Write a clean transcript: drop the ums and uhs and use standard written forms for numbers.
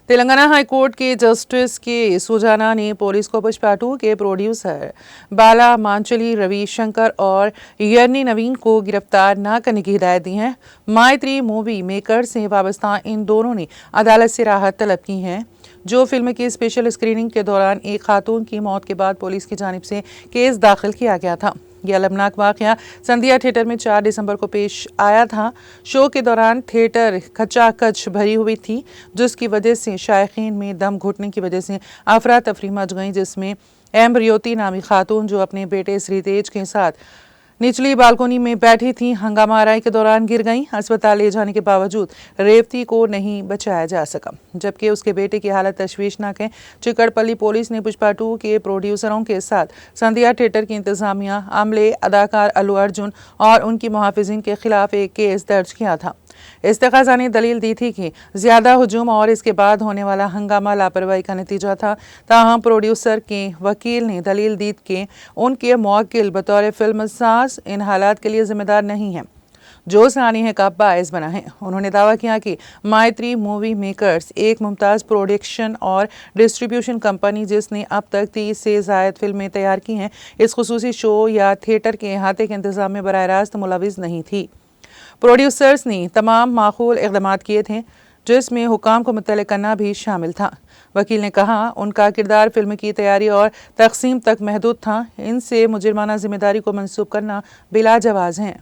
Telangana high court के justice के सुजाना ने पुलिस को पुष्पा 2 के प्रोड्यूसर बाला मांचली, रविशंकर और यर्नी नवीन को गिरफ्तार न करने की हिदायत दी है। माई3 मूवी मेकर से वाबस्ता इन दोनों ने अदालत से राहत तलब की है, जो फिल्म की स्पेशल स्क्रीनिंग के दौरान एक खातून की मौत के बाद पुलिस की जानिब से केस दाखिल किया गया था। यह अलमनाक वाकया संध्या थिएटर में 4 दिसंबर को पेश आया था। शो के दौरान थिएटर खचाखच भरी हुई थी, जिसकी वजह से शायकीन में दम घुटने की वजह से अफरा तफरी मच गई, जिसमें एम्ब्रियोती नामी खातून जो अपने बेटे श्रीतेज के साथ निचली बालकोनी में बैठी थी, हंगामा आराई के दौरान गिर गईं। अस्पताल ले जाने के बावजूद रेवती को नहीं बचाया जा सका, जबकि उसके बेटे की हालत तशवीशनाक है। चिकड़पल्ली पुलिस ने पुष्पा 2 के प्रोड्यूसरों के साथ संध्या थिएटर की इंतजामिया, अमले, अदाकार अल्लू अर्जुन और उनकी मुहाफिजिन के खिलाफ एक केस दर्ज किया था। इस्तेग़ाज़ा ने दलील दी थी कि ज्यादा हुजूम और इसके बाद होने वाला हंगामा लापरवाही का नतीजा था। ताहम प्रोड्यूसर के वकील ने दलील दी कि उनके मुवक्किल बतौर फिल्म साज इन हालात के लिए जिम्मेदार नहीं है, जो सानिह का बायस बना है। उन्होंने दावा किया कि माई3 मूवी मेकर्स एक मुमताज़ प्रोडक्शन और डिस्ट्रीब्यूशन कंपनी, जिसने अब तक 30 से ज़ायद फिल्में तैयार की हैं, इस खुसूसी शो या थिएटर के अहाते के इंतजाम में बराह रास्त मुलविस नहीं थी। प्रोड्यूसर्स ने तमाम माकूल इक़दाम किए थे, जिसमें हुकाम को मुत्तला करना भी शामिल था। वकील ने कहा, उनका किरदार फिल्म की तैयारी और तक़सीम तक महदूद था। इनसे मुजरिमाना जिम्मेदारी को मंसूब करना बिला जवाज़ है।